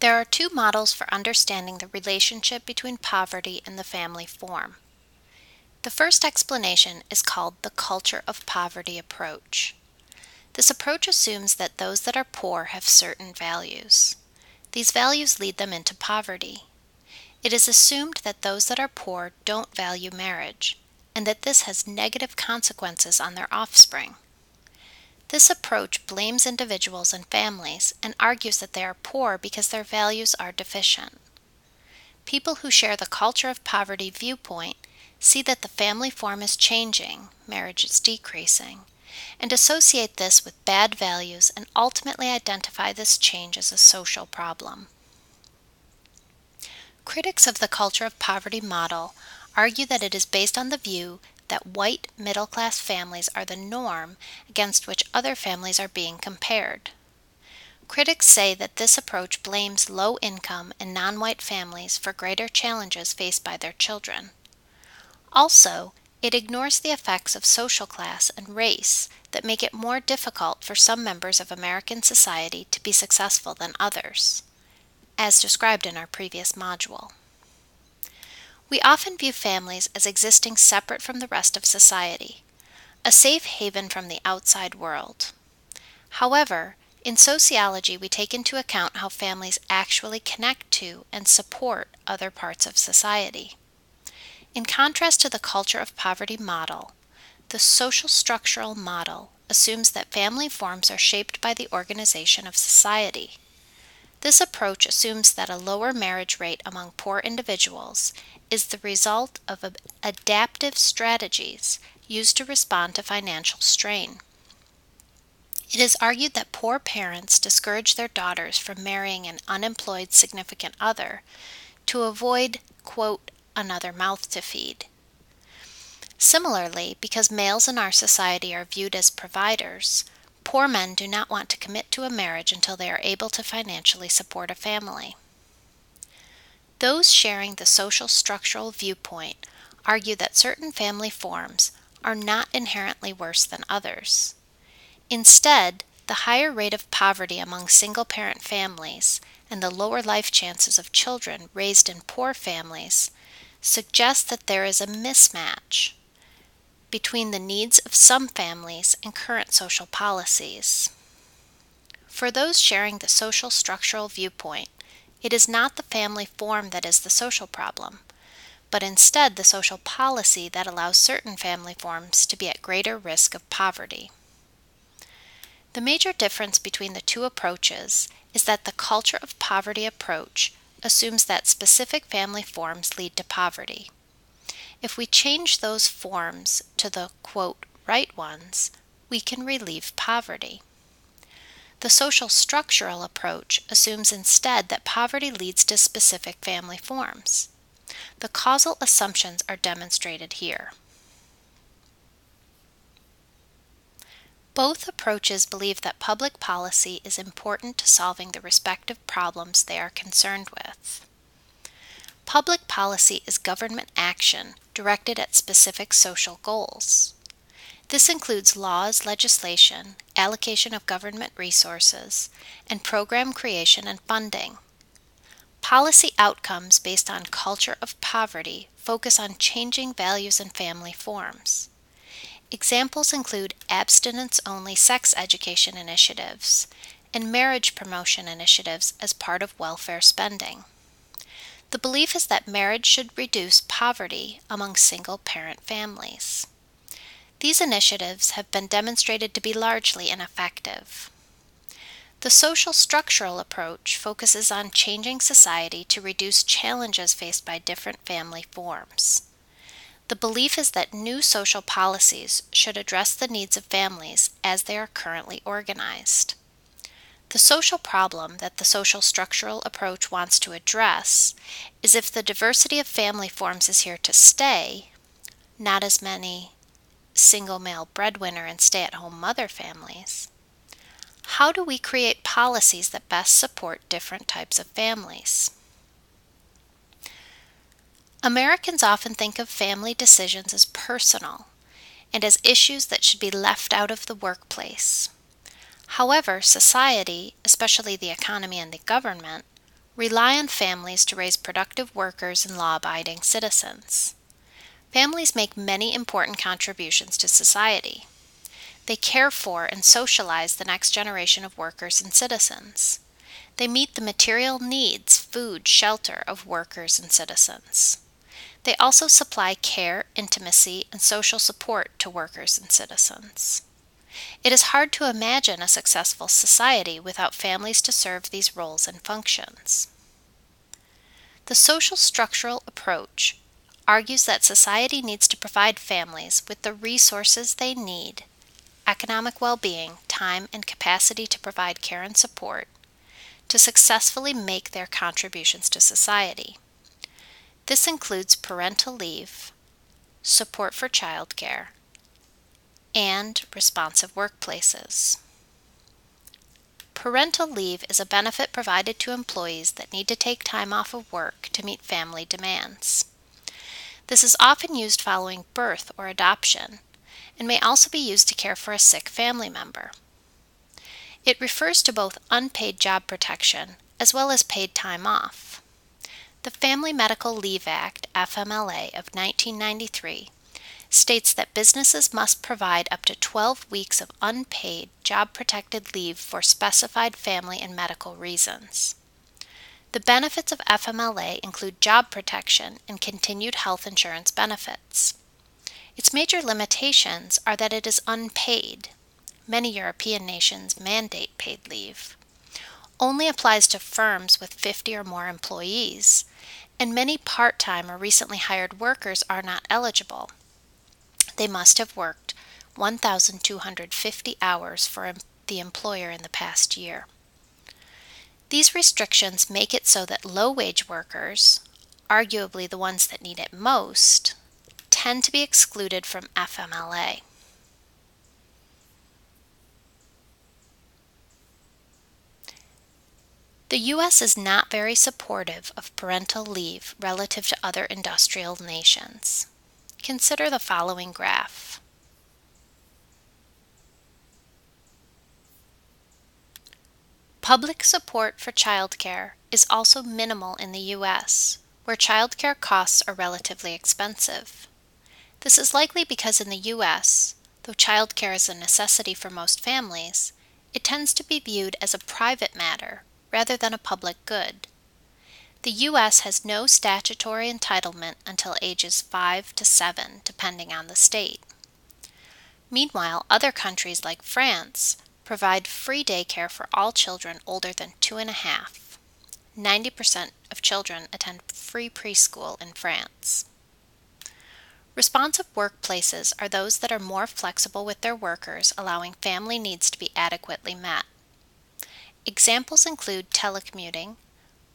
There are two models for understanding the relationship between poverty and the family form. The first explanation is called the culture of poverty approach. This approach assumes that those that are poor have certain values. These values lead them into poverty. It is assumed that those that are poor don't value marriage, and that this has negative consequences on their offspring. This approach blames individuals and families and argues that they are poor because their values are deficient. People who share the culture of poverty viewpoint see that the family form is changing, marriage is decreasing, and associate this with bad values and ultimately identify this change as a social problem. Critics of the culture of poverty model argue that it is based on the view that white middle-class families are the norm against which other families are being compared. Critics say that this approach blames low-income and non-white families for greater challenges faced by their children. Also, it ignores the effects of social class and race that make it more difficult for some members of American society to be successful than others, as described in our previous module. We often view families as existing separate from the rest of society, a safe haven from the outside world. However, in sociology, we take into account how families actually connect to and support other parts of society. In contrast to the culture of poverty model, the social structural model assumes that family forms are shaped by the organization of society. This approach assumes that a lower marriage rate among poor individuals is the result of adaptive strategies used to respond to financial strain. It is argued that poor parents discourage their daughters from marrying an unemployed significant other to avoid, quote, another mouth to feed. Similarly, because males in our society are viewed as providers, poor men do not want to commit to a marriage until they are able to financially support a family. Those sharing the social structural viewpoint argue that certain family forms are not inherently worse than others. Instead, the higher rate of poverty among single-parent families and the lower life chances of children raised in poor families suggest that there is a mismatch between the needs of some families and current social policies. For those sharing the social structural viewpoint, it is not the family form that is the social problem, but instead the social policy that allows certain family forms to be at greater risk of poverty. The major difference between the two approaches is that the culture of poverty approach assumes that specific family forms lead to poverty. If we change those forms to the, quote, right ones, we can relieve poverty. The social structural approach assumes instead that poverty leads to specific family forms. The causal assumptions are demonstrated here. Both approaches believe that public policy is important to solving the respective problems they are concerned with. Public policy is government action directed at specific social goals. This includes laws, legislation, allocation of government resources, and program creation and funding. Policy outcomes based on culture of poverty focus on changing values and family forms. Examples include abstinence-only sex education initiatives and marriage promotion initiatives as part of welfare spending. The belief is that marriage should reduce poverty among single-parent families. These initiatives have been demonstrated to be largely ineffective. The social structural approach focuses on changing society to reduce challenges faced by different family forms. The belief is that new social policies should address the needs of families as they are currently organized. The social problem that the social structural approach wants to address is if the diversity of family forms is here to stay, not as many single male breadwinner and stay-at-home mother families, how do we create policies that best support different types of families? Americans often think of family decisions as personal and as issues that should be left out of the workplace. However, society, especially the economy and the government, rely on families to raise productive workers and law-abiding citizens. Families make many important contributions to society. They care for and socialize the next generation of workers and citizens. They meet the material needs, food, shelter of workers and citizens. They also supply care, intimacy, and social support to workers and citizens. It is hard to imagine a successful society without families to serve these roles and functions. The social structural approach argues that society needs to provide families with the resources they need, economic well-being, time, and capacity to provide care and support, to successfully make their contributions to society. This includes parental leave, support for childcare, and responsive workplaces. Parental leave is a benefit provided to employees that need to take time off of work to meet family demands. This is often used following birth or adoption, and may also be used to care for a sick family member. It refers to both unpaid job protection as well as paid time off. The Family Medical Leave Act, FMLA, of 1993 states that businesses must provide up to 12 weeks of unpaid, job-protected leave for specified family and medical reasons. The benefits of FMLA include job protection and continued health insurance benefits. Its major limitations are that it is unpaid. Many European nations mandate paid leave. Only applies to firms with 50 or more employees, and many part-time or recently hired workers are not eligible. They must have worked 1,250 hours for the employer in the past year. These restrictions make it so that low-wage workers, arguably the ones that need it most, tend to be excluded from FMLA. The U.S. is not very supportive of parental leave relative to other industrial nations. Consider the following graph. Public support for childcare is also minimal in the U.S., where childcare costs are relatively expensive. This is likely because in the U.S., though childcare is a necessity for most families, it tends to be viewed as a private matter rather than a public good. The U.S. has no statutory entitlement until ages 5 to 7, depending on the state. Meanwhile, other countries like France provide free daycare for all children older than 2.5. 90% of children attend free preschool in France. Responsive workplaces are those that are more flexible with their workers, allowing family needs to be adequately met. Examples include telecommuting,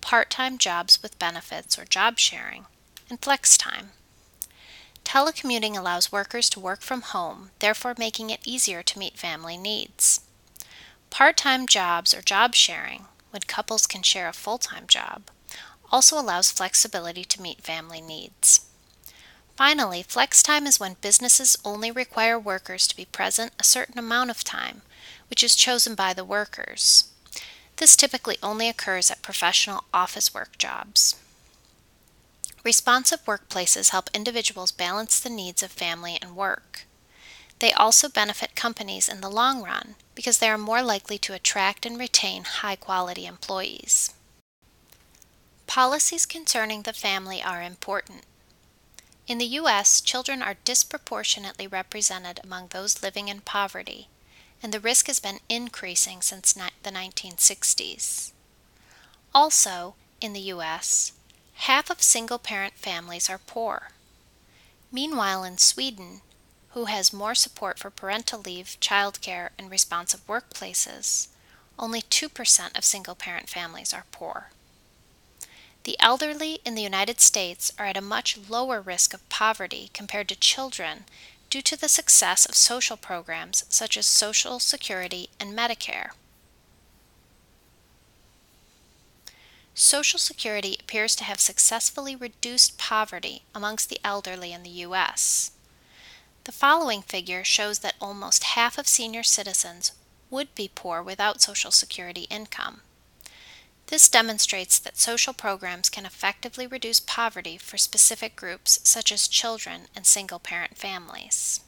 part-time jobs with benefits or job sharing, and flex time. Telecommuting allows workers to work from home, therefore making it easier to meet family needs. Part-time jobs or job sharing, when couples can share a full-time job, also allows flexibility to meet family needs. Finally, flex time is when businesses only require workers to be present a certain amount of time, which is chosen by the workers. This typically only occurs at professional office work jobs. Responsive workplaces help individuals balance the needs of family and work. They also benefit companies in the long run because they are more likely to attract and retain high-quality employees. Policies concerning the family are important. In the U.S., children are disproportionately represented among those living in poverty, and the risk has been increasing since the 1960s. Also, in the U.S., half of single-parent families are poor. Meanwhile, in Sweden, who has more support for parental leave, childcare, and responsive workplaces, only 2% of single-parent families are poor. The elderly in the United States are at a much lower risk of poverty compared to children due to the success of social programs such as Social Security and Medicare. Social Security appears to have successfully reduced poverty amongst the elderly in the U.S. The following figure shows that almost half of senior citizens would be poor without Social Security income. This demonstrates that social programs can effectively reduce poverty for specific groups such as children and single-parent families.